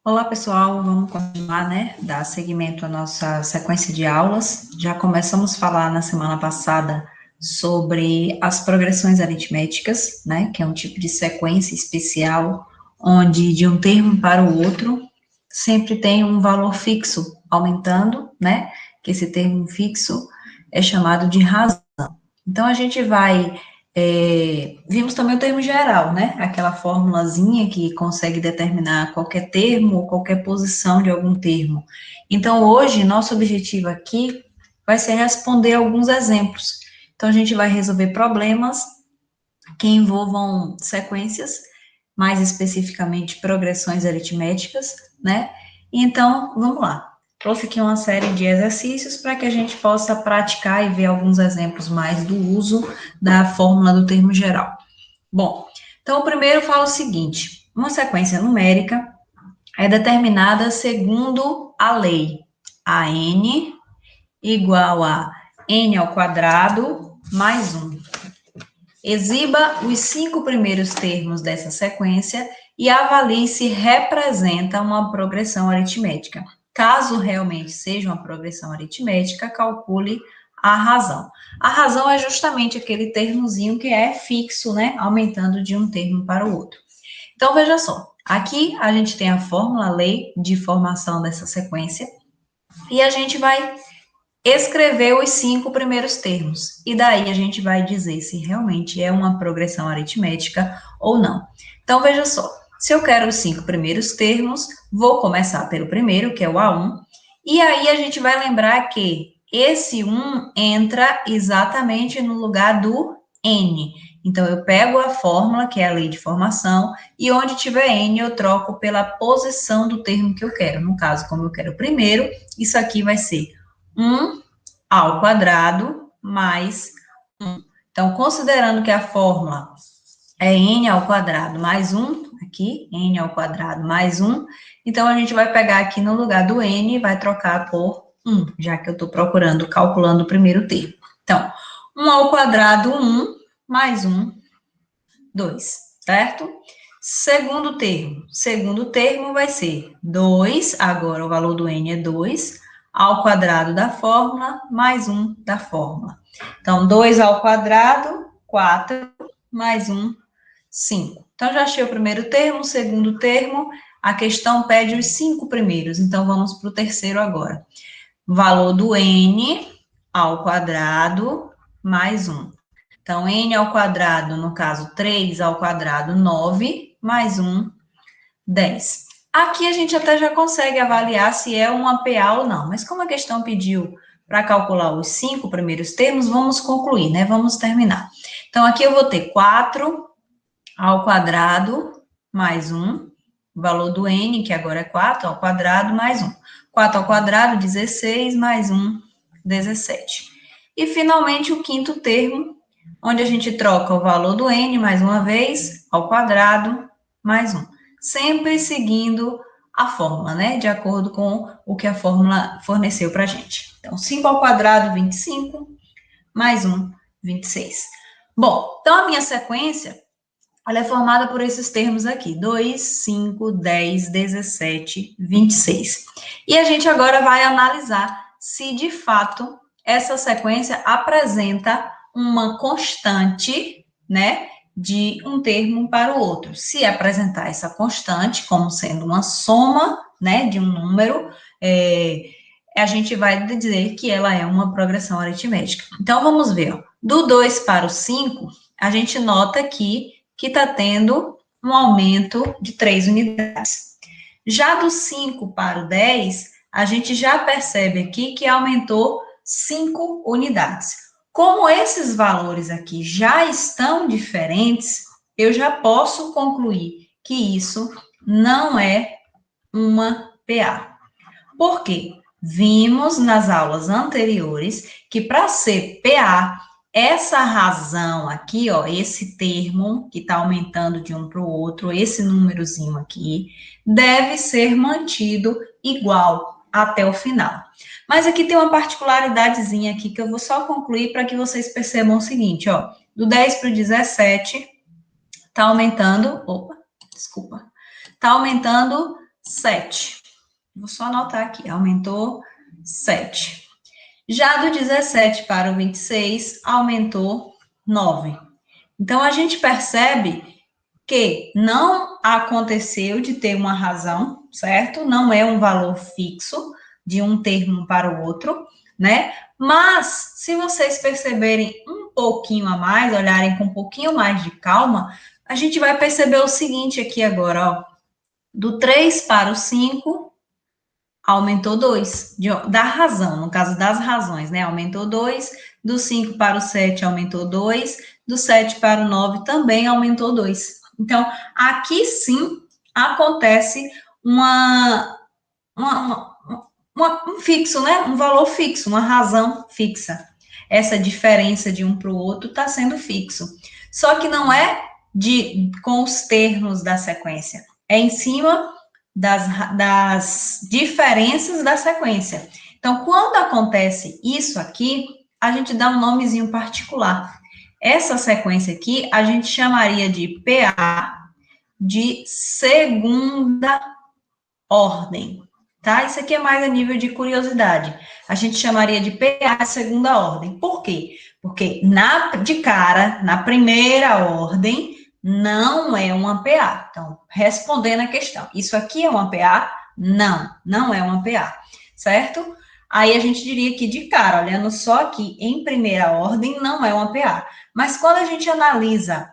Olá, pessoal, vamos continuar, né, dar seguimento à nossa sequência de aulas. Já começamos a falar na semana passada sobre as progressões aritméticas, né, que é um tipo de sequência especial, onde de um termo para o outro sempre tem um valor fixo aumentando, né, que esse termo fixo é chamado de razão. Então, a gente vai vimos também o termo geral, né? Aquela formulazinha que consegue determinar qualquer termo ou qualquer posição de algum termo. Então, hoje, nosso objetivo aqui vai ser responder alguns exemplos. Então, a gente vai resolver problemas que envolvam sequências, mais especificamente progressões aritméticas, né? Então, vamos lá. Trouxe aqui uma série de exercícios para que a gente possa praticar e ver alguns exemplos mais do uso da fórmula do termo geral. Bom, então o primeiro fala o seguinte: uma sequência numérica é determinada segundo a lei AN igual a n ao quadrado mais 1. Exiba os 5 primeiros termos dessa sequência e avalie se representa uma progressão aritmética. Caso realmente seja uma progressão aritmética, calcule a razão. A razão é justamente aquele termozinho que é fixo, né? Aumentando de um termo para o outro. Então, veja só. Aqui a gente tem a fórmula, a lei de formação dessa sequência, e a gente vai escrever os 5 primeiros termos. E daí a gente vai dizer se realmente é uma progressão aritmética ou não. Então, veja só. Se eu quero os 5 primeiros termos, vou começar pelo primeiro, que é o A1, e aí a gente vai lembrar que esse 1 entra exatamente no lugar do N. Então, eu pego a fórmula, que é a lei de formação, e onde tiver N, eu troco pela posição do termo que eu quero. No caso, como eu quero o primeiro, isso aqui vai ser 1 ao quadrado mais 1. Então, considerando que a fórmula é n ao quadrado mais 1, aqui, n ao quadrado mais 1, então a gente vai pegar aqui no lugar do n e vai trocar por 1, já que eu estou calculando o primeiro termo. Então, 1 ao quadrado, 1, mais 1, 2, certo? Segundo termo vai ser 2, agora o valor do n é 2, ao quadrado da fórmula, mais 1 da fórmula. Então, 2 ao quadrado, 4, mais 1, 5. Então, já achei o primeiro termo, o segundo termo, a questão pede os 5 primeiros, então vamos para o terceiro agora. Valor do n ao quadrado, mais 1. Então, n ao quadrado, no caso, 3 ao quadrado, 9, mais 1, 10. Aqui a gente até já consegue avaliar se é uma PA ou não, mas como a questão pediu para calcular os 5 primeiros termos, vamos concluir, né? Vamos terminar. Então, aqui eu vou ter 4 ao quadrado, mais 1, o valor do n, que agora é 4 ao quadrado, mais 1. 4 ao quadrado, 16, mais 1, 17. E, finalmente, o quinto termo, onde a gente troca o valor do n, mais uma vez, ao quadrado, mais 1. Sempre seguindo a fórmula, né? De acordo com o que a fórmula forneceu para a gente. Então, 5 ao quadrado, 25, mais 1, 26. Bom, então a minha sequência, ela é formada por esses termos aqui, 2, 5, 10, 17, 26. E a gente agora vai analisar se, de fato, essa sequência apresenta uma constante, né, de um termo para o outro. Se apresentar essa constante como sendo uma soma, né, de um número, a gente vai dizer que ela é uma progressão aritmética. Então, vamos ver, ó. Do 2 para o 5, a gente nota aqui que está tendo um aumento de 3 unidades. Já do 5 para o 10, a gente já percebe aqui que aumentou 5 unidades. Como esses valores aqui já estão diferentes, eu já posso concluir que isso não é uma PA. Por quê? Vimos nas aulas anteriores que para ser PA, essa razão aqui, ó, esse termo que está aumentando de um para o outro, esse númerozinho aqui, deve ser mantido igual até o final. Mas aqui tem uma particularidadezinha aqui que eu vou só concluir para que vocês percebam o seguinte, ó, do 10 para o 17, está aumentando, está aumentando 7. Vou só anotar aqui, aumentou 7. Já do 17 para o 26, aumentou 9. Então, a gente percebe que não aconteceu de ter uma razão, certo? Não é um valor fixo de um termo para o outro, né? Mas, se vocês perceberem um pouquinho a mais, olharem com um pouquinho mais de calma, a gente vai perceber o seguinte aqui agora, ó. Do 3 para o 5, aumentou 2, da razão, no caso das razões, né? Aumentou 2, do 5 para o 7 aumentou 2, do 7 para o 9 também aumentou 2. Então, aqui sim acontece um fixo, né? Um valor fixo, uma razão fixa. Essa diferença de um para o outro está sendo fixo. Só que não é com os termos da sequência, é em cima das diferenças da sequência. Então, quando acontece isso aqui, a gente dá um nomezinho particular. Essa sequência aqui, a gente chamaria de PA de segunda ordem, tá? Isso aqui é mais a nível de curiosidade. A gente chamaria de PA de segunda ordem. Por quê? Porque na primeira ordem, não é uma PA. Então, respondendo a questão, isso aqui é uma PA? Não, não é uma PA, certo? Aí a gente diria que de cara, olhando só aqui em primeira ordem, não é uma PA. Mas quando a gente analisa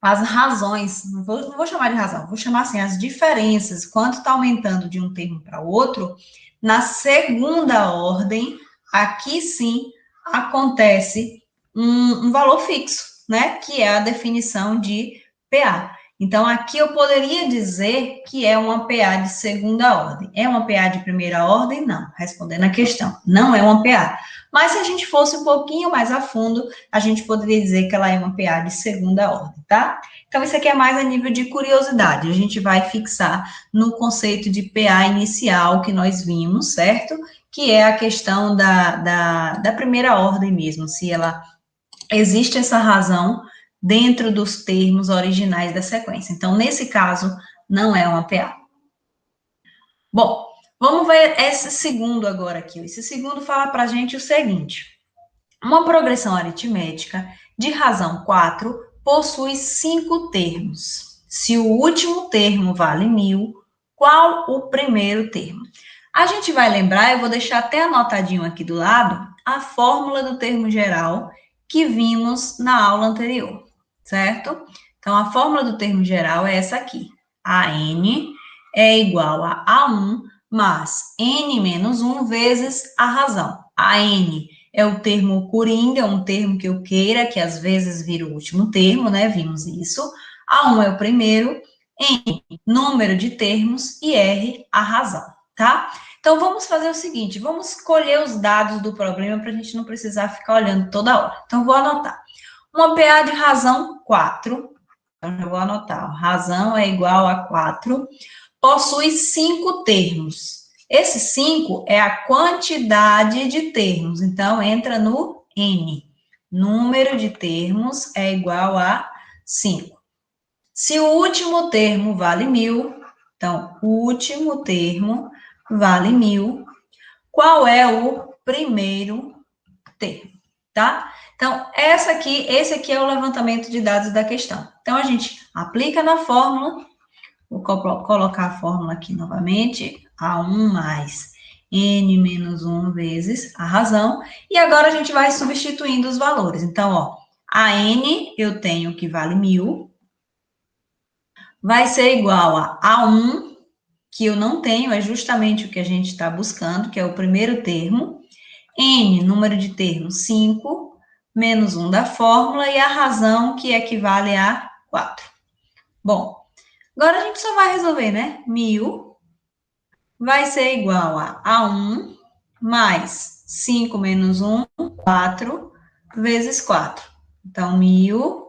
as razões, não vou chamar de razão, vou chamar assim, as diferenças, quanto está aumentando de um termo para outro, na segunda ordem, aqui sim acontece um valor fixo, né? Que é a definição de PA. Então, aqui eu poderia dizer que é uma PA de segunda ordem. É uma PA de primeira ordem? Não. Respondendo a questão, não é uma PA. Mas se a gente fosse um pouquinho mais a fundo, a gente poderia dizer que ela é uma PA de segunda ordem, tá? Então, isso aqui é mais a nível de curiosidade. A gente vai fixar no conceito de PA inicial que nós vimos, certo? Que é a questão da primeira ordem mesmo, se ela existe essa razão dentro dos termos originais da sequência. Então, nesse caso, não é uma PA. Bom, vamos ver esse segundo agora aqui. Esse segundo fala para a gente o seguinte: uma progressão aritmética de razão 4 possui 5 termos. Se o último termo vale 1000, qual o primeiro termo? A gente vai lembrar, eu vou deixar até anotadinho aqui do lado, a fórmula do termo geral que vimos na aula anterior, certo? Então, a fórmula do termo geral é essa aqui. A n é igual a A1 mais n menos 1 vezes a razão. A n é o termo coringa, um termo que eu queira, que às vezes vira o último termo, né? Vimos isso. A1 é o primeiro, n, número de termos, e R, a razão, tá? Então, vamos fazer o seguinte, vamos colher os dados do problema para a gente não precisar ficar olhando toda hora. Então, vou anotar. Uma PA de razão 4, então, eu vou anotar, razão é igual a 4, possui 5 termos. Esse 5 é a quantidade de termos, então entra no N. Número de termos é igual a 5. Se o último termo vale 1000, então, o último termo vale 1000, qual é o primeiro termo, tá? Então, esse aqui é o levantamento de dados da questão. Então, a gente aplica na fórmula. Vou colocar a fórmula aqui novamente, A1 mais N menos 1 vezes a razão, e agora a gente vai substituindo os valores. Então, ó, a N eu tenho que vale 1000, vai ser igual a A1, que eu não tenho, é justamente o que a gente está buscando, que é o primeiro termo, N, número de termos, 5, menos 1 da fórmula, e a razão, que equivale a 4. Bom, agora a gente só vai resolver, né? 1000 vai ser igual a 1 mais 5 menos 1, 4, vezes 4. Então, 1000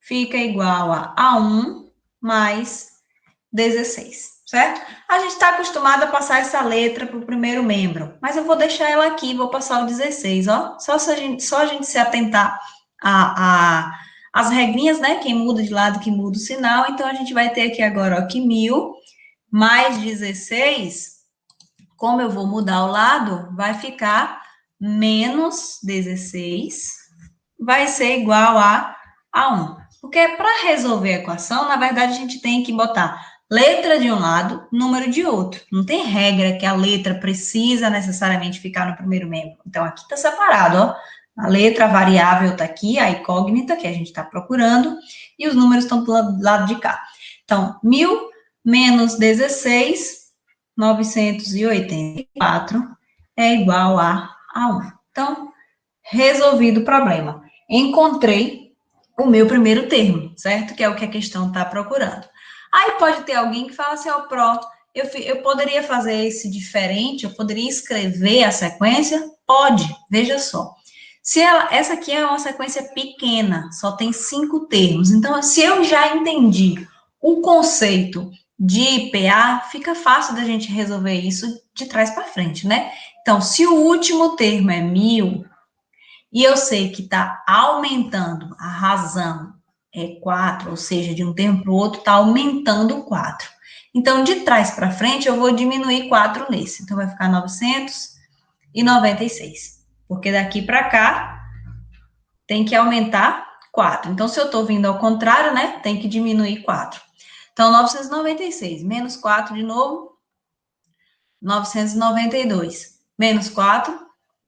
fica igual a 1 mais 16, certo? A gente está acostumado a passar essa letra para o primeiro membro, mas eu vou deixar ela aqui, vou passar o 16, ó. Só a gente se atentar as regrinhas, né? Quem muda de lado, que muda o sinal. Então, a gente vai ter aqui agora, ó, que 1000 mais 16, como eu vou mudar o lado, vai ficar menos 16, vai ser igual a 1. Porque para resolver a equação, na verdade, a gente tem que botar letra de um lado, número de outro. Não tem regra que a letra precisa necessariamente ficar no primeiro membro. Então, aqui está separado, ó. A letra, a variável está aqui, a incógnita que a gente está procurando, e os números estão do lado de cá. Então, 1.000 menos 16, 984, é igual a 1. Então, resolvido o problema. Encontrei o meu primeiro termo, certo? Que é o que a questão está procurando. Aí pode ter alguém que fala assim, ó, eu poderia fazer esse diferente, eu poderia escrever a sequência? Pode, veja só. Essa aqui é uma sequência pequena, só tem 5 termos. Então, se eu já entendi o conceito de PA, fica fácil da gente resolver isso de trás para frente, né? Então, se o último termo é 1.000, e eu sei que está aumentando, a razão é 4, ou seja, de um termo para o outro, está aumentando 4. Então, de trás para frente, eu vou diminuir 4 nesse. Então, vai ficar 996. Porque daqui para cá, tem que aumentar 4. Então, se eu estou vindo ao contrário, né, tem que diminuir 4. Então, 996, menos 4 de novo, 992. Menos 4,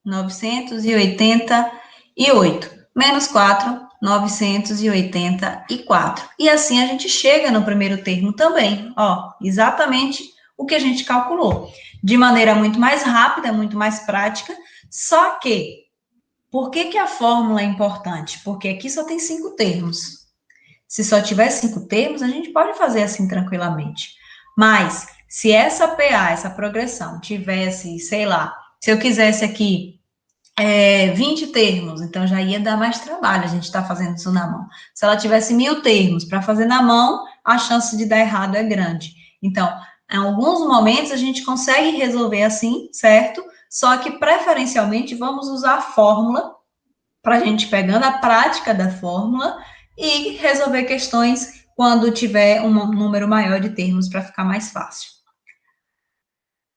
988. Menos 4, 984. E assim a gente chega no primeiro termo também, ó, exatamente o que a gente calculou. De maneira muito mais rápida, muito mais prática, só que, por que a fórmula é importante? Porque aqui só tem 5 termos. Se só tiver 5 termos, a gente pode fazer assim tranquilamente. Mas, se essa PA, essa progressão, tivesse, sei lá, se eu quisesse aqui 20 termos, então já ia dar mais trabalho a gente está fazendo isso na mão. Se ela tivesse 1.000 termos para fazer na mão, a chance de dar errado é grande. Então, em alguns momentos a gente consegue resolver assim, certo? Só que preferencialmente vamos usar a fórmula para a gente pegando a prática da fórmula e resolver questões quando tiver um número maior de termos para ficar mais fácil.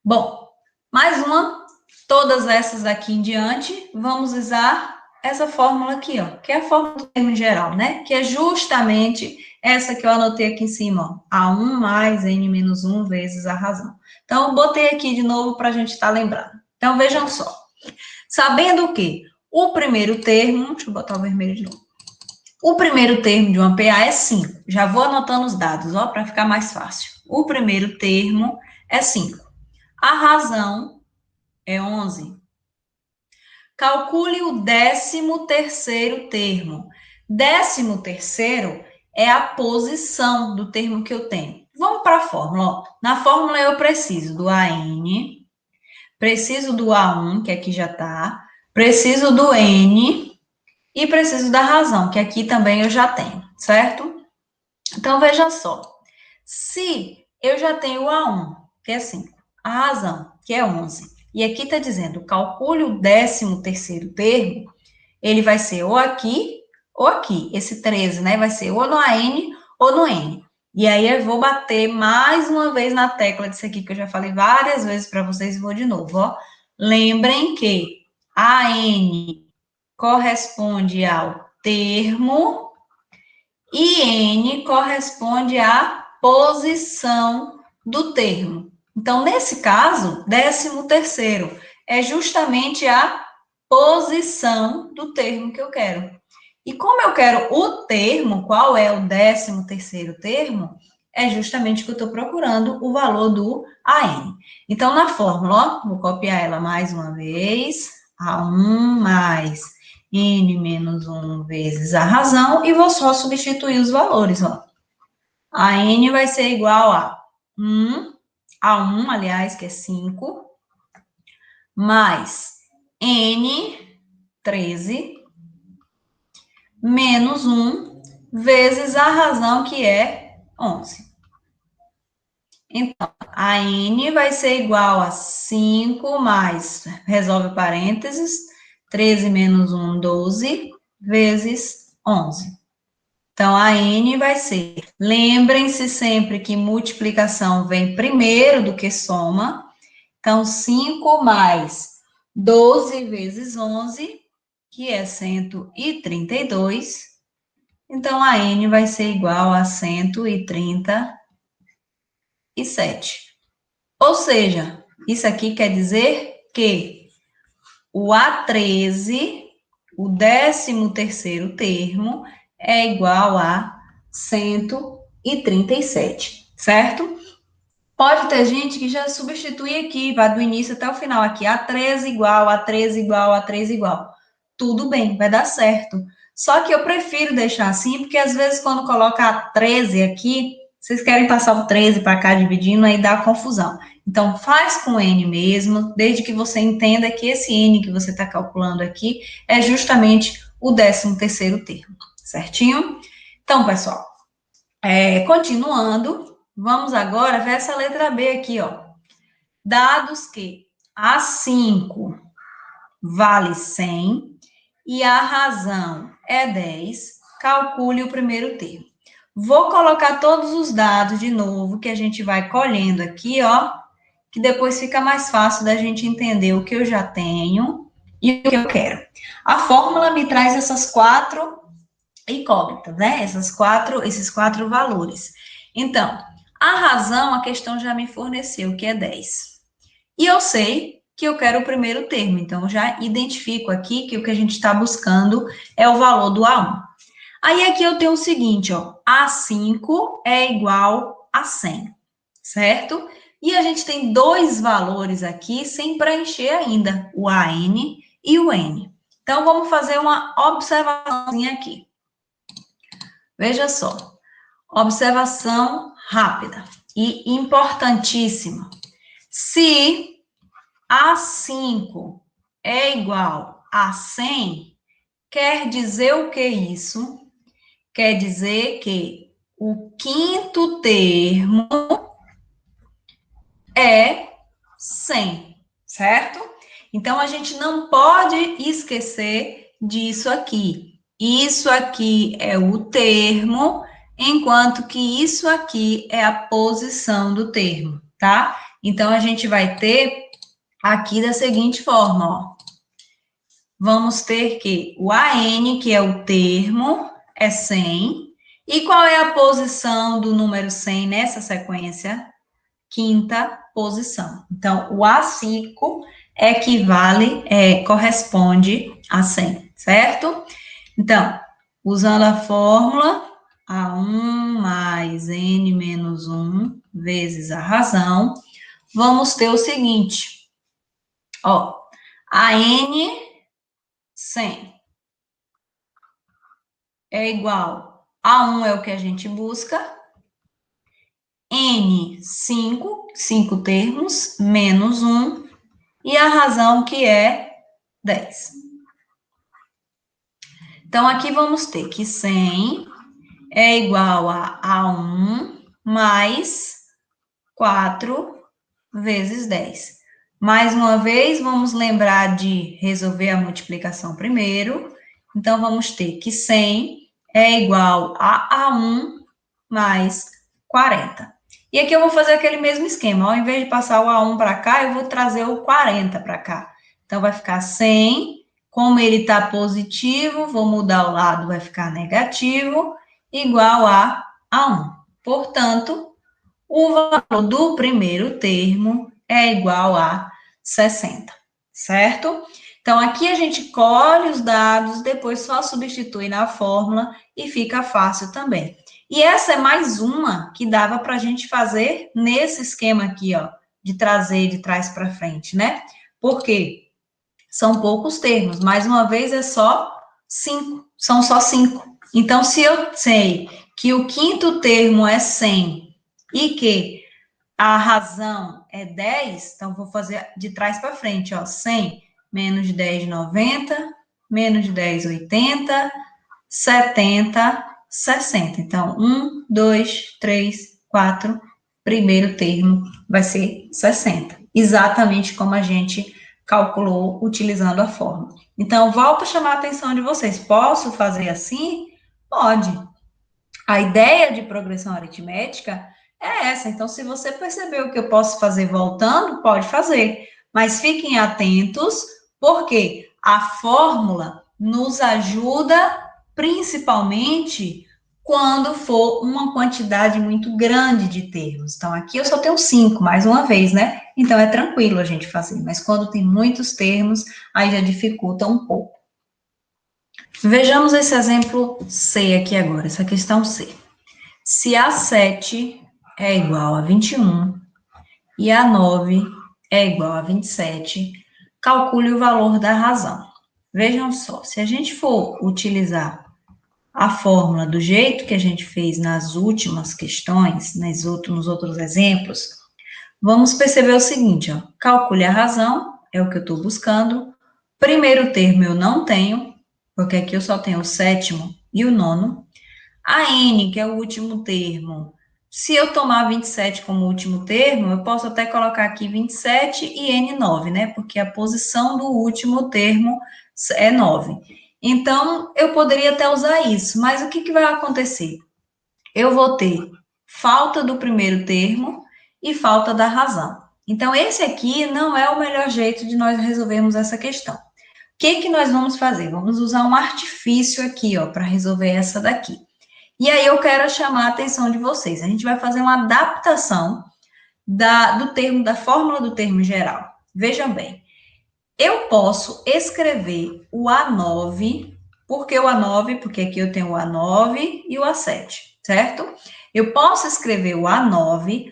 Bom, mais uma. Todas essas aqui em diante, vamos usar essa fórmula aqui, ó, que é a fórmula do termo geral, né? Que é justamente essa que eu anotei aqui em cima, ó, A1 mais N menos 1 vezes a razão. Então, eu botei aqui de novo para a gente estar lembrando. Então, vejam só. Sabendo o quê? O primeiro termo, deixa eu botar o vermelho de novo. O primeiro termo de uma PA é 5. Já vou anotando os dados, ó, para ficar mais fácil. O primeiro termo é 5. A razão é 11. Calcule o 13º termo. 13º é a posição do termo que eu tenho. Vamos para a fórmula. Ó. Na fórmula eu preciso do AN, preciso do A1, que aqui já está, preciso do N e preciso da razão, que aqui também eu já tenho, certo? Então, veja só. Se eu já tenho o A1, que é 5, a razão, que é 11, e aqui está dizendo, calcule o 13º termo, ele vai ser ou aqui, ou aqui. Esse 13, né, vai ser ou no AN ou no N. E aí eu vou bater mais uma vez na tecla disso aqui, que eu já falei várias vezes para vocês, e vou de novo, ó. Lembrem que AN corresponde ao termo e N corresponde à posição do termo. Então, nesse caso, 13º é justamente a posição do termo que eu quero. E como eu quero o termo, qual é o 13º termo? É justamente o que eu estou procurando, o valor do AN. Então, na fórmula, ó, vou copiar ela mais uma vez, A1 mais N menos 1 vezes a razão, e vou só substituir os valores, ó. A N vai ser igual a 1, A1, aliás, que é 5, mais N, 13, menos 1, vezes a razão, que é 11. Então, a N vai ser igual a 5 mais, resolve parênteses, 13 menos 1, 12, vezes 11. Então, a N vai ser, lembrem-se sempre que multiplicação vem primeiro do que soma. Então, 5 mais 12 vezes 11, que é 132. Então, a N vai ser igual a 137. Ou seja, isso aqui quer dizer que o A13, o 13º termo, é igual a 137, certo? Pode ter gente que já substitui aqui, vai do início até o final aqui, A13 igual, A13 igual, A13 igual. Tudo bem, vai dar certo. Só que eu prefiro deixar assim, porque às vezes quando coloca A13 aqui, vocês querem passar o 13 para cá dividindo, aí dá confusão. Então, faz com N mesmo, desde que você entenda que esse N que você está calculando aqui é justamente o 13º termo, certinho? Então, pessoal, continuando, vamos agora ver essa letra B aqui, ó. Dados que A5 vale 100 e a razão é 10, calcule o primeiro termo. Vou colocar todos os dados de novo que a gente vai colhendo aqui, ó, que depois fica mais fácil da gente entender o que eu já tenho e o que eu quero. A fórmula me traz essas 4 incógnitas, né? Esses quatro valores. Então, a razão, a questão já me forneceu, que é 10. E eu sei que eu quero o primeiro termo, então eu já identifico aqui que o que a gente está buscando é o valor do A1. Aí aqui eu tenho o seguinte, ó, A5 é igual a 100, certo? E a gente tem dois valores aqui sem preencher ainda, o AN e o N. Então, vamos fazer uma observaçãozinha aqui. Veja só, observação rápida e importantíssima. Se A5 é igual a 100, quer dizer o que isso? Quer dizer que o quinto termo é 100, certo? Então, a gente não pode esquecer disso aqui. Isso aqui é o termo, enquanto que isso aqui é a posição do termo, tá? Então, a gente vai ter aqui da seguinte forma, ó. Vamos ter que o AN, que é o termo, é 100. E qual é a posição do número 100 nessa sequência? Quinta posição. Então, o A5 corresponde a 100, certo? Então, usando a fórmula, A1 mais N menos 1 vezes a razão, vamos ter o seguinte, ó, a N 100 é igual a 1 é o que a gente busca, N 5 termos, menos 1, e a razão que é 10. Então, aqui vamos ter que 100 é igual a 1 mais 4 vezes 10. Mais uma vez, vamos lembrar de resolver a multiplicação primeiro. Então, vamos ter que 100 é igual a 1 mais 40. E aqui eu vou fazer aquele mesmo esquema. Ao invés de passar o A1 para cá, eu vou trazer o 40 para cá. Então, vai ficar 100. Como ele está positivo, vou mudar o lado, vai ficar negativo, igual a 1. Portanto, o valor do primeiro termo é igual a 60, certo? Então, aqui a gente colhe os dados, depois só substitui na fórmula e fica fácil também. E essa é mais uma que dava para a gente fazer nesse esquema aqui, ó, de trazer de trás para frente, né? Por quê? São poucos termos, mais uma vez é só 5, são só 5. Então, se eu sei que o quinto termo é 100 e que a razão é 10, então vou fazer de trás para frente, ó, 100 menos de 10, 90, menos de 10, 80, 70, 60. Então, 1, 2, 3, 4, primeiro termo vai ser 60. Exatamente como a gente calculou utilizando a fórmula. Então, volto a chamar a atenção de vocês. Posso fazer assim? Pode. A ideia de progressão aritmética é essa. Então, se você percebeu que eu posso fazer voltando, pode fazer. Mas fiquem atentos, porque a fórmula nos ajuda principalmente quando for uma quantidade muito grande de termos. Então, aqui eu só tenho 5, mais uma vez, né? Então, é tranquilo a gente fazer. Mas quando tem muitos termos, aí já dificulta um pouco. Vejamos esse exemplo C aqui agora, essa questão C. Se A7 é igual a 21 e A9 é igual a 27, calcule o valor da razão. Vejam só, se a gente for utilizar a fórmula do jeito que a gente fez nas últimas questões, nos outros exemplos, vamos perceber o seguinte, ó, calcule a razão, é o que eu estou buscando. Primeiro termo eu não tenho, porque aqui eu só tenho o sétimo e o nono. A N, que é o último termo, se eu tomar 27 como último termo, eu posso até colocar aqui 27 e N9, né? Porque a posição do último termo é 9. Então, eu poderia até usar isso, mas o que vai acontecer? Eu vou ter falta do primeiro termo e falta da razão. Então, esse aqui não é o melhor jeito de nós resolvermos essa questão. O que nós vamos fazer? Vamos usar um artifício aqui, ó, para resolver essa daqui. E aí eu quero chamar a atenção de vocês. A gente vai fazer uma adaptação do termo, da fórmula do termo geral. Vejam bem, eu posso escrever o A9, porque o A9, porque aqui eu tenho o A9 e o A7, certo? Eu posso escrever o A9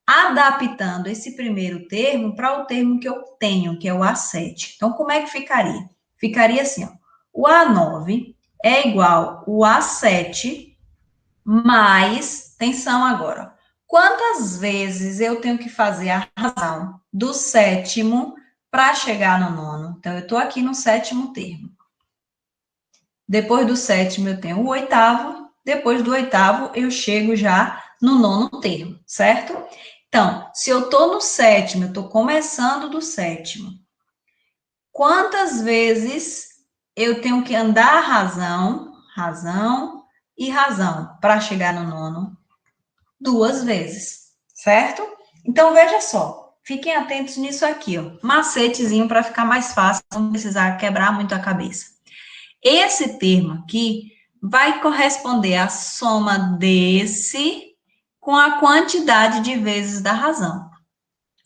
adaptando esse primeiro termo para o termo que eu tenho, que é o A7. Então, como é que ficaria? Ficaria assim, ó, o A9 é igual ao A7 mais, atenção agora, quantas vezes eu tenho que fazer a razão do sétimo para chegar no nono? Então, eu estou aqui no sétimo termo. Depois do sétimo, eu tenho o oitavo. Depois do oitavo, eu chego já no nono termo, certo? Então, se eu estou no sétimo, eu estou começando do sétimo. Quantas vezes eu tenho que andar razão e razão para chegar no nono? 2 vezes, certo? Então, veja só, fiquem atentos nisso aqui, ó. Macetezinho para ficar mais fácil, não precisar quebrar muito a cabeça. Esse termo aqui vai corresponder à soma desse com a quantidade de vezes da razão.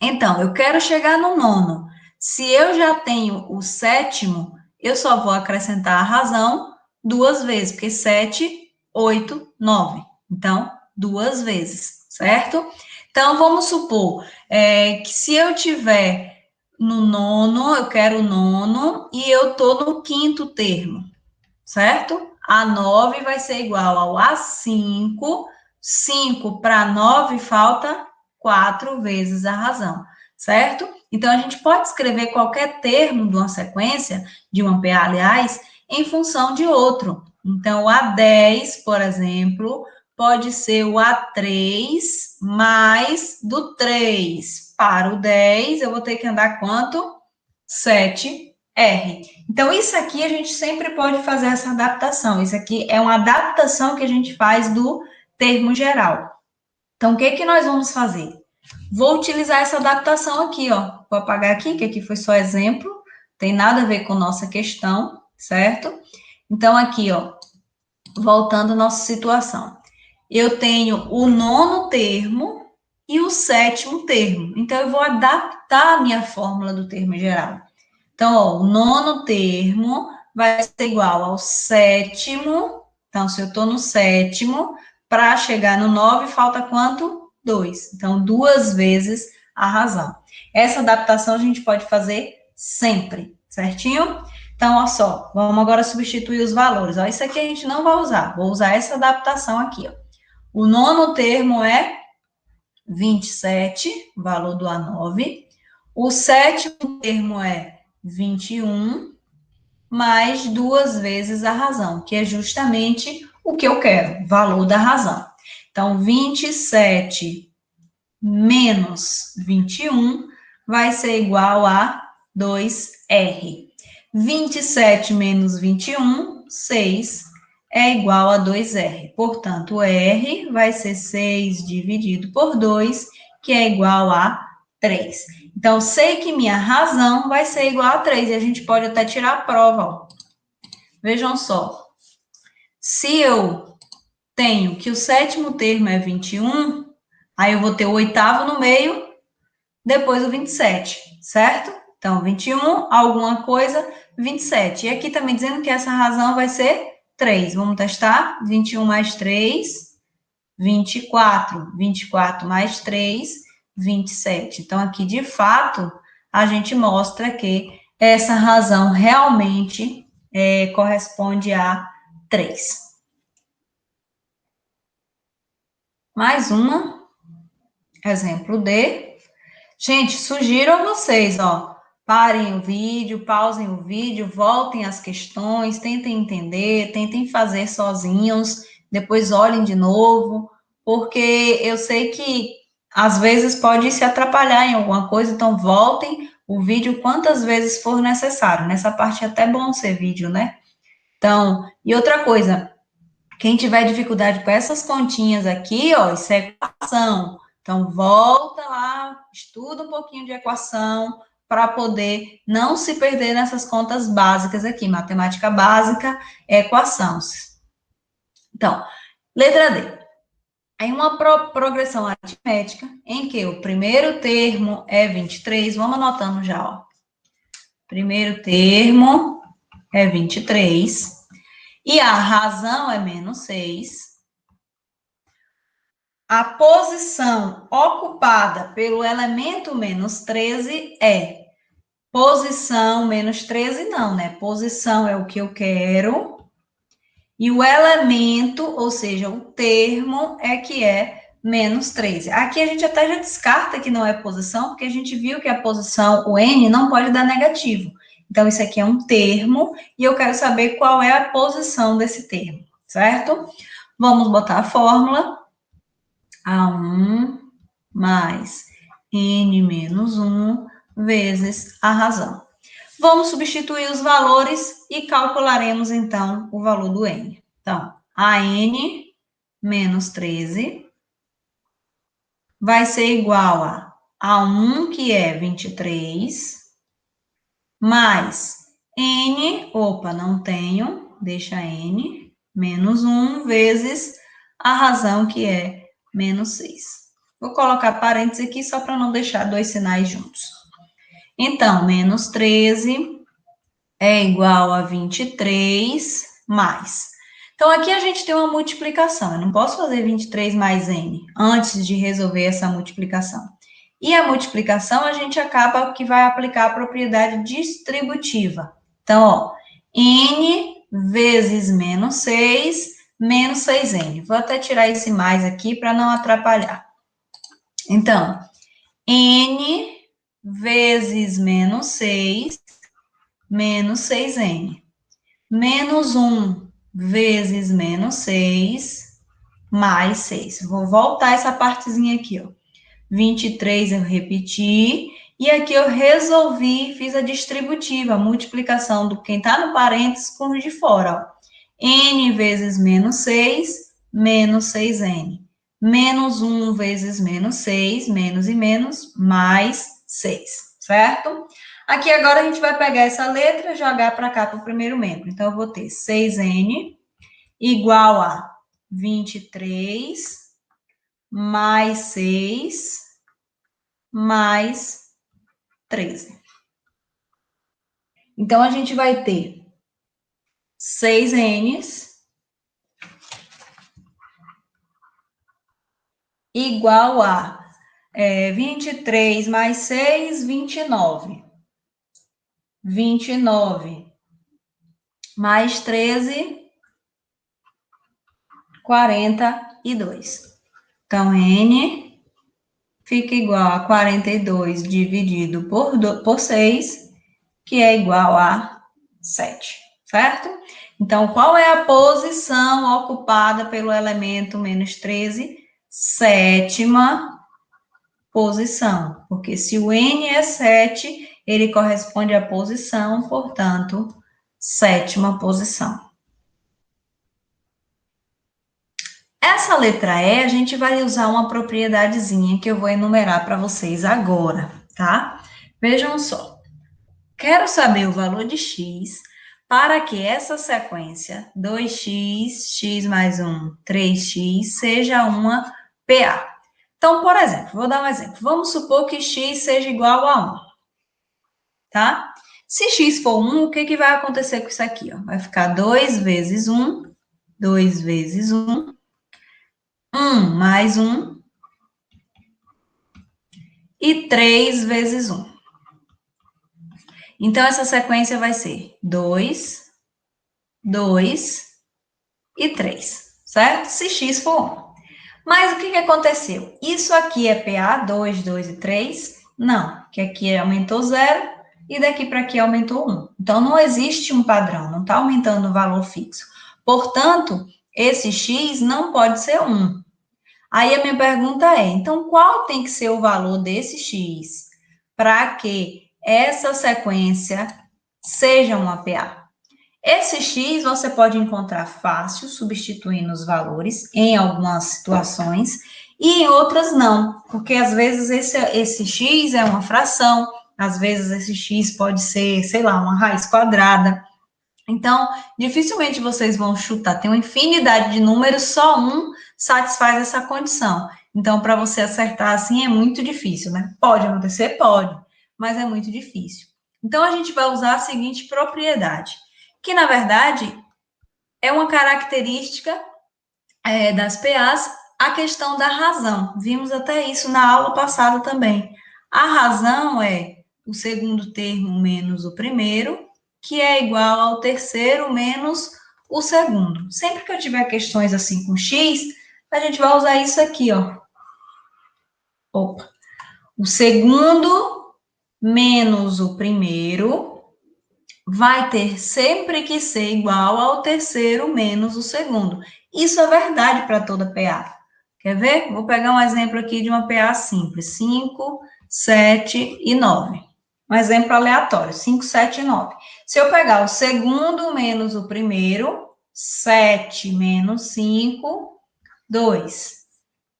Então, eu quero chegar no nono. Se eu já tenho o sétimo, eu só vou acrescentar a razão 2 vezes, porque 7, 8, 9. Então, 2 vezes, certo? Então, vamos supor que se eu tiver no nono, eu quero o nono, e eu estou no quinto termo, certo? A9 vai ser igual ao A5, 5 para 9 falta 4 vezes a razão, certo? Então, a gente pode escrever qualquer termo de uma sequência, de uma PA, aliás, em função de outro. Então, o A10, por exemplo, pode ser o A3 mais do 3. Para o 10, eu vou ter que andar quanto? 7R. Então, isso aqui a gente sempre pode fazer essa adaptação. Isso aqui é uma adaptação que a gente faz do termo geral. Então, o que nós vamos fazer? Vou utilizar essa adaptação aqui, ó. Vou apagar aqui, que aqui foi só exemplo. Tem nada a ver com nossa questão, certo? Então, aqui, ó, voltando à nossa situação. Eu tenho o nono termo e o sétimo termo. Então, eu vou adaptar a minha fórmula do termo geral. Então, ó, o nono termo vai ser igual ao sétimo. Então, se eu estou no sétimo, para chegar no 9, falta quanto? 2. Então, 2 vezes a razão. Essa adaptação a gente pode fazer sempre, certinho? Então, olha só, vamos agora substituir os valores. Ó, isso aqui a gente não vai usar, vou usar essa adaptação aqui. Ó. O nono termo é 27, valor do A9. O sétimo termo é 21, mais 2 vezes a razão, que é justamente o que eu quero, valor da razão. Então, 27 menos 21 vai ser igual a 2R. 27 menos 21, 6. é igual a 2R. Portanto, R vai ser 6 dividido por 2, que é igual a 3. Então, sei que minha razão vai ser igual a 3, e a gente pode até tirar a prova, ó. Vejam só. Se eu tenho que o sétimo termo é 21, aí eu vou ter o oitavo no meio, depois o 27, certo? Então, 21, alguma coisa, 27. E aqui tá me dizendo que essa razão vai ser 3. Vamos testar? 21 mais 3, 24. 24 mais 3, 27. Então, aqui, de fato, a gente mostra que essa razão realmente corresponde a 3. Mais uma, exemplo D. Gente, sugiro a vocês, ó, parem o vídeo, pausem o vídeo, voltem às questões, tentem entender, tentem fazer sozinhos, depois olhem de novo, porque eu sei que às vezes pode se atrapalhar em alguma coisa, então voltem o vídeo quantas vezes for necessário. Nessa parte é até bom ser vídeo, né? Então, e outra coisa, quem tiver dificuldade com essas continhas aqui, ó, isso é equação. Então, volta lá, estuda um pouquinho de equação para poder não se perder nessas contas básicas aqui. Matemática básica é equação. Então, letra D. Em uma progressão aritmética em que o primeiro termo é 23, vamos anotando já, ó. Primeiro termo é 23 e a razão é menos 6. A posição ocupada pelo elemento menos 13 é posição menos 13, não, né? Posição é o que eu quero, e o elemento, ou seja, o termo, é que é menos 13. Aqui a gente até já descarta que não é posição, porque a gente viu que a posição, o N, não pode dar negativo. Então, isso aqui é um termo, e eu quero saber qual é a posição desse termo, certo? Vamos botar a fórmula. A1 mais N menos 1 vezes a razão. Vamos substituir os valores e calcularemos, então, o valor do N. Então, a N menos 13 vai ser igual a 1, que é 23, mais N, opa, não tenho, deixa N, menos 1 vezes a razão, que é menos 6. Vou colocar parênteses aqui só para não deixar dois sinais juntos. Então, menos 13 é igual a 23 mais. Então, aqui a gente tem uma multiplicação. Eu não posso fazer 23 mais n antes de resolver essa multiplicação. E a multiplicação, a gente acaba que vai aplicar a propriedade distributiva. Então, ó, n vezes menos 6, menos 6n. Vou até tirar esse mais aqui para não atrapalhar. Então, n vezes menos 6, menos 6n. Menos 1 vezes menos 6, mais 6. Vou voltar essa partezinha aqui, ó. 23 eu repeti, e aqui eu resolvi, fiz a distributiva, a multiplicação do quem está no parênteses com o de fora, ó. N vezes menos 6, menos 6n. Menos 1 vezes menos 6, menos e menos, mais 6, certo? Aqui agora a gente vai pegar essa letra e jogar para cá, para o primeiro membro. Então, eu vou ter 6n igual a 23 mais 6 mais 13. Então, a gente vai ter 6n's igual a 23 mais 6, 29. 29 mais 13, 42. Então, n fica igual a 42 dividido por 6, que é igual a 7, certo? Então, qual é a posição ocupada pelo elemento menos 13? Sétima posição, porque se o n é 7, ele corresponde à posição, portanto, sétima posição. Essa letra E, a gente vai usar uma propriedadezinha que eu vou enumerar para vocês agora, tá? Vejam só. Quero saber o valor de x para que essa sequência 2x, x mais 1, 3x, seja uma PA. Então, por exemplo, vou dar um exemplo. Vamos supor que x seja igual a 1, tá? Se x for 1, o que vai acontecer com isso aqui? Ó? Vai ficar 2 vezes 1, 2 vezes 1, 1 mais 1 e 3 vezes 1. Então, essa sequência vai ser 2, 2 e 3, certo? Se x for 1. Mas o que aconteceu? Isso aqui é PA, 2, 2 e 3? Não, que aqui aumentou 0 e daqui para aqui aumentou 1. Então, não existe um padrão, não está aumentando o valor fixo. Portanto, esse x não pode ser 1. Aí a minha pergunta é, então qual tem que ser o valor desse x para que essa sequência seja uma PA? Esse x você pode encontrar fácil, substituindo os valores em algumas situações, e em outras não, porque às vezes esse x é uma fração, às vezes esse x pode ser, sei lá, uma raiz quadrada. Então, dificilmente vocês vão chutar, tem uma infinidade de números, só um satisfaz essa condição. Então, para você acertar assim é muito difícil, né? Pode acontecer? Pode, mas é muito difícil. Então, a gente vai usar a seguinte propriedade, que na verdade é uma característica das PAs, a questão da razão. Vimos até isso na aula passada também. A razão é o segundo termo menos o primeiro, que é igual ao terceiro menos o segundo. Sempre que eu tiver questões assim com x, a gente vai usar isso aqui, ó. Opa. O segundo menos o primeiro vai ter sempre que ser igual ao terceiro menos o segundo. Isso é verdade para toda PA. Quer ver? Vou pegar um exemplo aqui de uma PA simples. 5, 7 e 9. Um exemplo aleatório, 5, 7 e 9. Se eu pegar o segundo menos o primeiro, 7 menos 5, 2.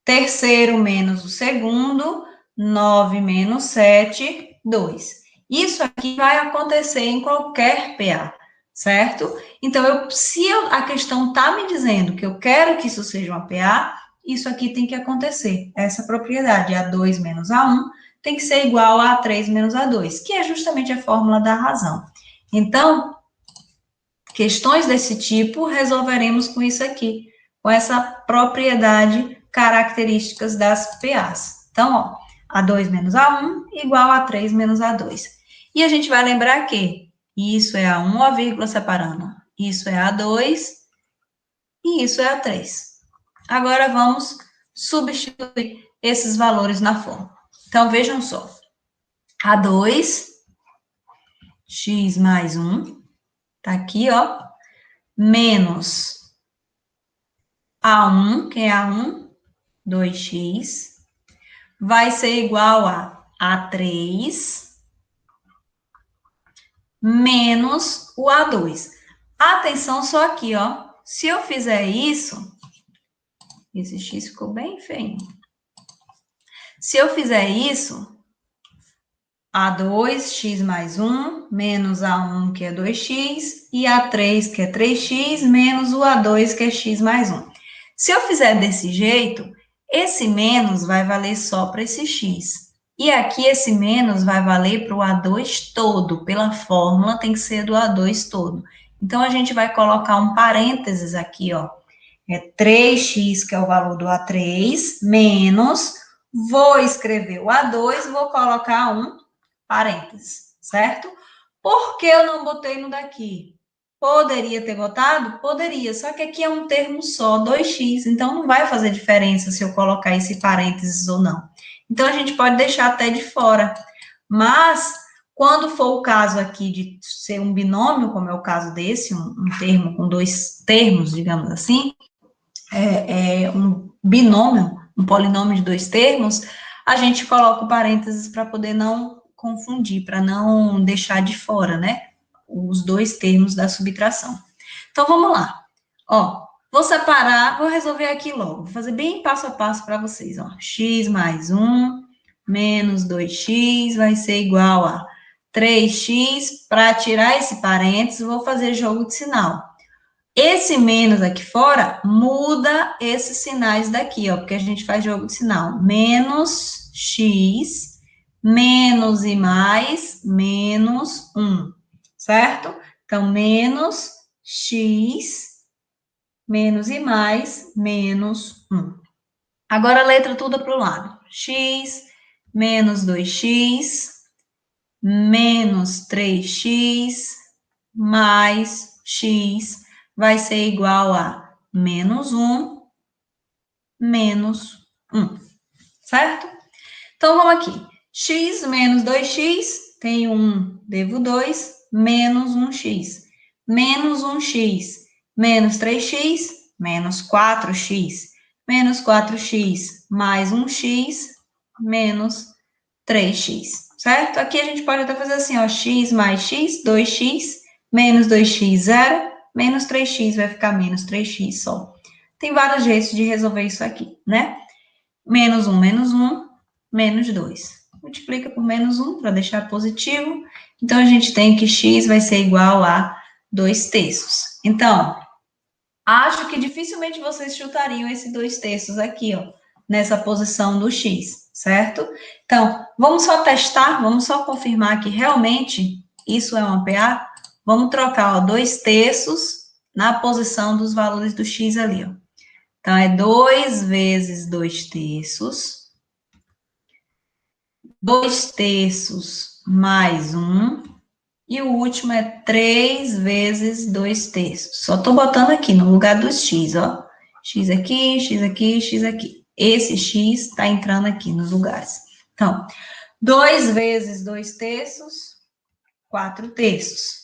Terceiro menos o segundo, 9 menos 7, 2. Isso aqui vai acontecer em qualquer PA, certo? Então, se a questão está me dizendo que eu quero que isso seja uma PA, isso aqui tem que acontecer. Essa propriedade, A2 menos A1, tem que ser igual a A3 menos A2, que é justamente a fórmula da razão. Então, questões desse tipo resolveremos com isso aqui, com essa propriedade, características das PAs. Então, ó, A2 menos A1 igual a 3 menos A2. E a gente vai lembrar que isso é A1, a vírgula separando. Isso é A2 e isso é A3. Agora vamos substituir esses valores na fórmula. Então, vejam só. A2, x mais 1, tá aqui, ó, menos A1, que é A1, 2x, vai ser igual a A3 menos o A2. Atenção só aqui, ó. Se eu fizer isso, esse x ficou bem feio. Se eu fizer isso, A2, x mais 1, menos A1, que é 2x, e A3, que é 3x, menos o A2, que é x mais 1. Se eu fizer desse jeito, esse menos vai valer só para esse x. E aqui esse menos vai valer para o A2 todo. Pela fórmula, tem que ser do A2 todo. Então, a gente vai colocar um parênteses aqui, ó. É 3x, que é o valor do A3, menos, vou escrever o A2, vou colocar um parênteses, certo? Por que eu não botei no daqui? Poderia ter botado? Poderia, só que aqui é um termo só, 2x, então não vai fazer diferença se eu colocar esse parênteses ou não. Então, a gente pode deixar até de fora. Mas, quando for o caso aqui de ser um binômio, como é o caso desse, um termo com dois termos, digamos assim, um binômio, um polinômio de dois termos, a gente coloca o parênteses para poder não confundir, para não deixar de fora, né, os dois termos da subtração. Então, vamos lá. Ó, Vou separar, vou resolver aqui logo. Vou fazer bem passo a passo para vocês, ó. X mais 1 menos 2x vai ser igual a 3x. Para tirar esse parênteses, vou fazer jogo de sinal. Esse menos aqui fora muda esses sinais daqui, ó, porque a gente faz jogo de sinal. Menos x, menos e mais, menos 1, certo? Então, menos x, menos e mais, menos 1. Agora, a letra toda para o lado. X, menos 2x, menos 3x, mais x vai ser igual a menos 1, menos 1, certo? Então, vamos aqui. X menos 2x, tenho 1, devo 2, menos 1x. Menos 1x, menos 3x, menos 4x. Menos 4x, mais 1x, menos 3x, certo? Aqui a gente pode até fazer assim, ó, x mais x, 2x, menos 2x, 0, menos 3x, vai ficar menos 3x só. Tem vários jeitos de resolver isso aqui, né? Menos 1, menos 2. Multiplica por menos 1 para deixar positivo. Então, a gente tem que x vai ser igual a 2/3. Então, acho que dificilmente vocês chutariam esse 2/3 aqui, ó, nessa posição do x, certo? Então, vamos só testar, vamos só confirmar que realmente isso é um PA. Vamos trocar, ó, 2/3 na posição dos valores do x ali, ó. Então, é 2 vezes 2/3, 2/3 mais 1, e o último é 3 vezes 2/3. Só estou botando aqui no lugar dos x, ó. X aqui, x aqui, x aqui. Esse x está entrando aqui nos lugares. Então, 2 vezes 2/3, 4/3.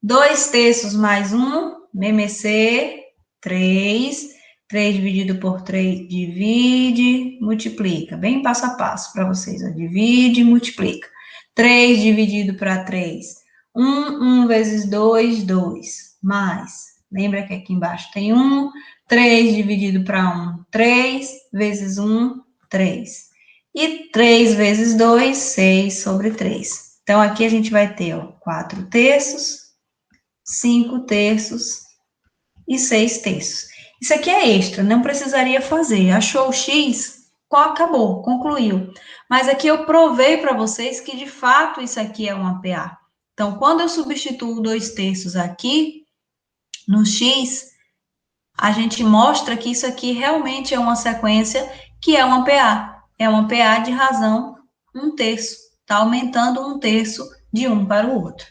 2/3 mais 1, MMC, 3. 3 dividido por 3, divide, multiplica. Bem passo a passo para vocês, ó. Divide, multiplica. 3 dividido para 3, 1 vezes 2, 2. Mais, lembra que aqui embaixo tem 1. 3 dividido para 1, 3. Vezes 1, 3. E 3 vezes 2, 6 sobre 3. Então, aqui a gente vai ter, ó, 4/3, 5/3 e 6/3. Isso aqui é extra, não precisaria fazer. Achou o x? Acabou, concluiu. Mas aqui eu provei para vocês que, de fato, isso aqui é uma PA. Então, quando eu substituo 2/3 aqui, no x, a gente mostra que isso aqui realmente é uma sequência que é uma PA. É uma PA de razão 1/3. Está aumentando 1/3 de um para o outro.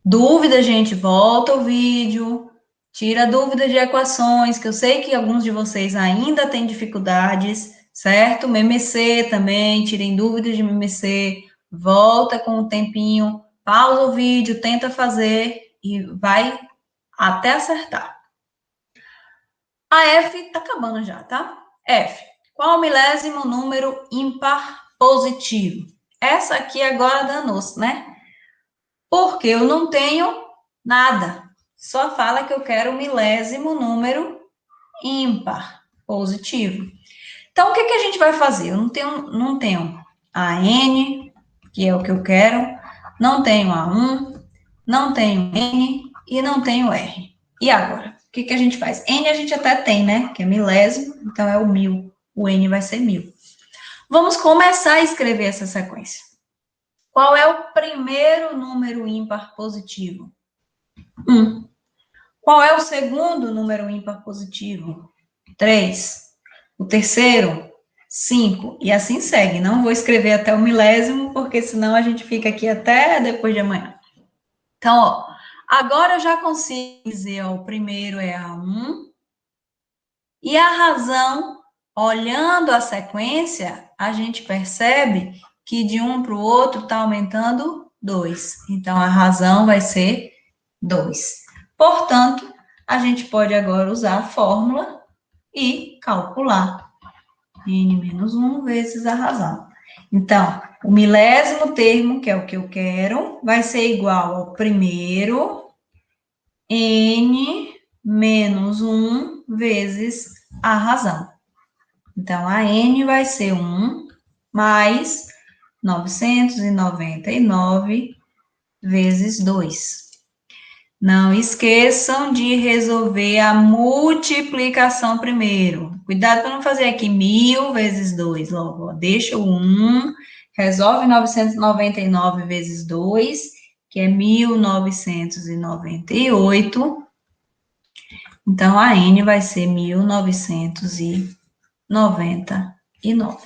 Dúvida, gente, volta o vídeo, tira dúvida de equações, que eu sei que alguns de vocês ainda têm dificuldades, certo? MMC também, tirem dúvidas de MMC, volta com o tempinho, pausa o vídeo, tenta fazer e vai até acertar. A F tá acabando já, tá? F. Qual o milésimo número ímpar positivo? Essa aqui agora danou-se, né? Porque eu não tenho nada. Só fala que eu quero o milésimo número ímpar positivo. Então, o que a gente vai fazer? Eu não tenho a N, que é o que eu quero, não tenho a 1, não tenho N e não tenho R. E agora? O que a gente faz? N a gente até tem, né? Que é milésimo, então é o 1000. O N vai ser 1000. Vamos começar a escrever essa sequência. Qual é o primeiro número ímpar positivo? 1. Qual é o segundo número ímpar positivo? 3. O terceiro? 5. E assim segue. Não vou escrever até o milésimo, porque senão a gente fica aqui até depois de amanhã. Então, ó, agora eu já consigo dizer, ó, o primeiro é a 1. E a razão, olhando a sequência, a gente percebe que de um para o outro está aumentando 2. Então, a razão vai ser 2. Portanto, a gente pode agora usar a fórmula e calcular n menos 1 vezes a razão. Então, o milésimo termo, que é o que eu quero, vai ser igual ao primeiro n menos 1 vezes a razão. Então, a N vai ser 1 mais 999 vezes 2. Não esqueçam de resolver a multiplicação primeiro. Cuidado para não fazer aqui 1.000 vezes 2 logo. Deixa o 1, resolve 999 vezes 2, que é 1.998. Então, a N vai ser 1.999.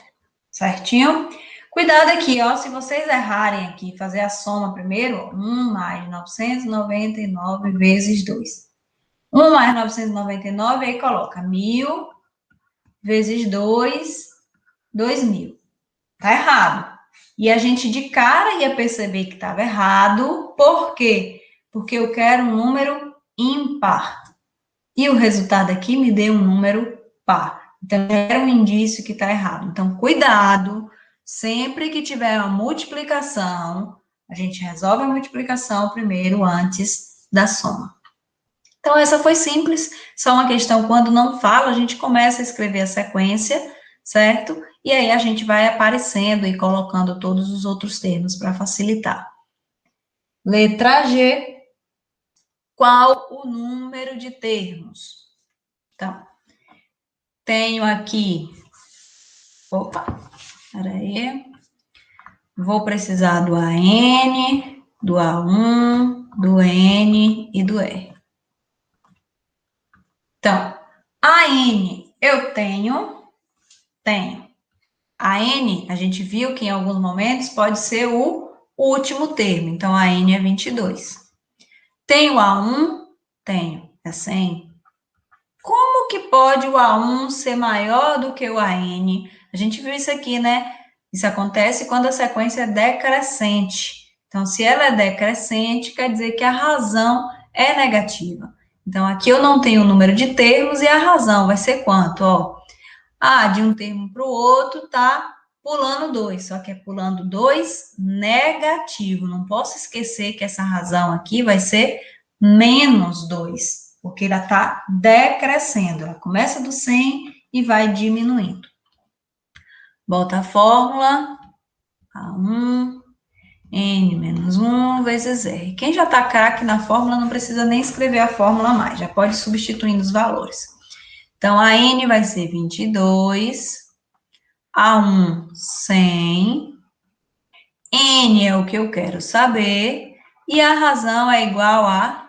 Certinho? Cuidado aqui, ó, se vocês errarem aqui, fazer a soma primeiro, 1 mais 999 vezes 2. 1 mais 999, aí coloca 1.000 vezes 2, 2.000. Tá errado. E a gente de cara ia perceber que estava errado. Por quê? Porque eu quero um número ímpar. E o resultado aqui me deu um número par. Então, era um indício que está errado. Então, cuidado. Sempre que tiver uma multiplicação, a gente resolve a multiplicação primeiro, antes da soma. Então, essa foi simples, só uma questão, quando não fala, a gente começa a escrever a sequência, certo? E aí a gente vai aparecendo e colocando todos os outros termos para facilitar. Letra G, qual o número de termos? Então, tenho aqui, peraí, vou precisar do AN, do A1, do N e do R. Então, a N eu tenho. A N, a gente viu que em alguns momentos pode ser o último termo. Então, a N é 22. Tenho A1? Tenho. É 100. Como que pode o A1 ser maior do que o AN? A gente viu isso aqui, né? Isso acontece quando a sequência é decrescente. Então, se ela é decrescente, quer dizer que a razão é negativa. Então, aqui eu não tenho o número de termos e a razão vai ser quanto? Ó, de um termo para o outro tá pulando 2, só que é pulando 2 negativo. Não posso esquecer que essa razão aqui vai ser menos 2, porque ela está decrescendo. Ela começa do 100 e vai diminuindo. Volta a fórmula. A1, N menos 1 vezes R. Quem já está craque na fórmula não precisa nem escrever a fórmula mais, já pode ir substituindo os valores. Então, a N vai ser 22, A1, 100, N é o que eu quero saber, e a razão é igual a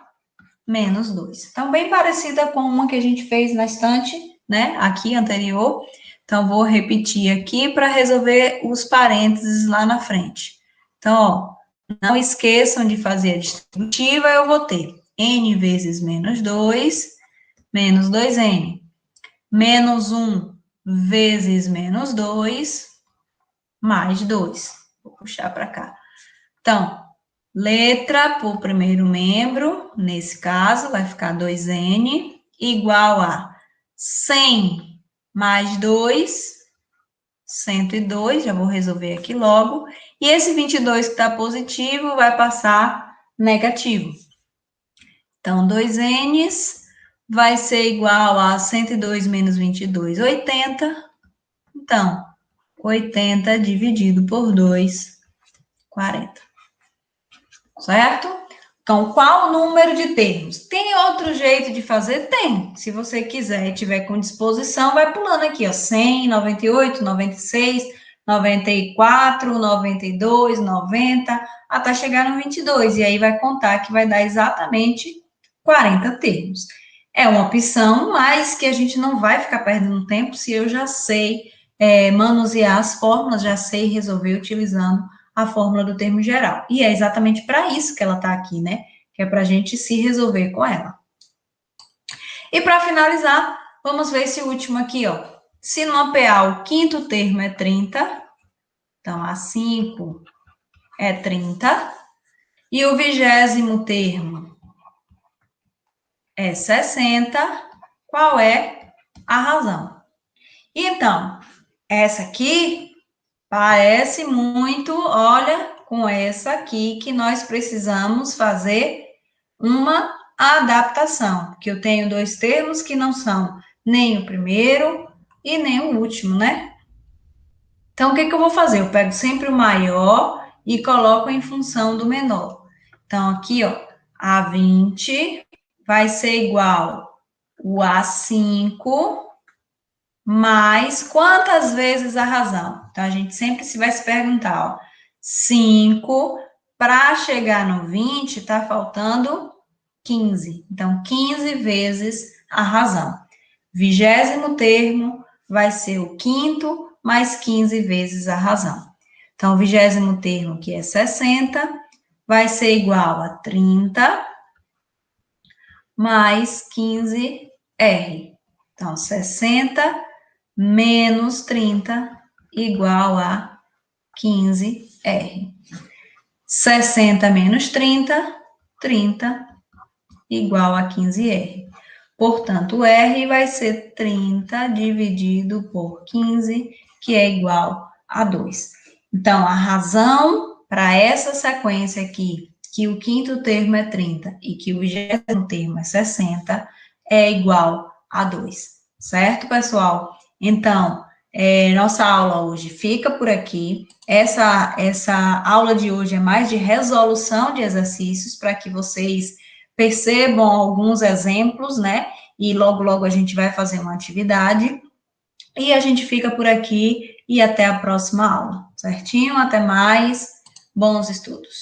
menos 2. Então, bem parecida com uma que a gente fez na estante, né, aqui anterior. Então, vou repetir aqui para resolver os parênteses lá na frente. Então, ó, não esqueçam de fazer a distributiva, eu vou ter N vezes menos 2, menos 2N. Menos 1 vezes menos 2, mais 2. Vou puxar para cá. Então, letra por primeiro membro, nesse caso, vai ficar 2N, igual a 100 mais 2, 102, já vou resolver aqui logo. E esse 22 que está positivo vai passar negativo. Então, 2N's vai ser igual a 102 menos 22, 80. Então, 80 dividido por 2, 40. Certo? Então, qual o número de termos? Tem outro jeito de fazer? Tem. Se você quiser e tiver com disposição, vai pulando aqui, ó. 100, 98, 96, 94, 92, 90, até chegar no 22. E aí vai contar que vai dar exatamente 40 termos. É uma opção, mas que a gente não vai ficar perdendo tempo se eu já sei manusear as fórmulas, já sei resolver utilizando a fórmula do termo geral. E é exatamente para isso que ela está aqui, né? Que é para a gente se resolver com ela. E para finalizar, vamos ver esse último aqui, ó. Se no PA o quinto termo é 30, então A5 é 30, e o 20º termo é 60, qual é a razão? Então, essa aqui parece muito, olha, com essa aqui que nós precisamos fazer uma a adaptação, porque eu tenho dois termos que não são nem o primeiro e nem o último, né? Então, o que eu vou fazer? Eu pego sempre o maior e coloco em função do menor. Então, aqui, ó, A20 vai ser igual o A5 mais quantas vezes a razão? Então, a gente sempre vai se perguntar, ó, 5, para chegar no 20, está faltando 15. Então, 15 vezes a razão. 20º termo vai ser o quinto mais 15 vezes a razão. Então, o 20º termo, que é 60, vai ser igual a 30 mais 15R. Então, 60 menos 30 igual a 15R. 60 menos 30, 30 igual a 15R. Portanto, o R vai ser 30 dividido por 15, que é igual a 2. Então, a razão para essa sequência aqui, que o quinto termo é 30 e que o 20º termo é 60, é igual a 2. Certo, pessoal? Então, nossa aula hoje fica por aqui. Essa aula de hoje é mais de resolução de exercícios, para que vocês percebam alguns exemplos, né? E logo, logo a gente vai fazer uma atividade. E a gente fica por aqui e até a próxima aula, certinho? Até mais, bons estudos.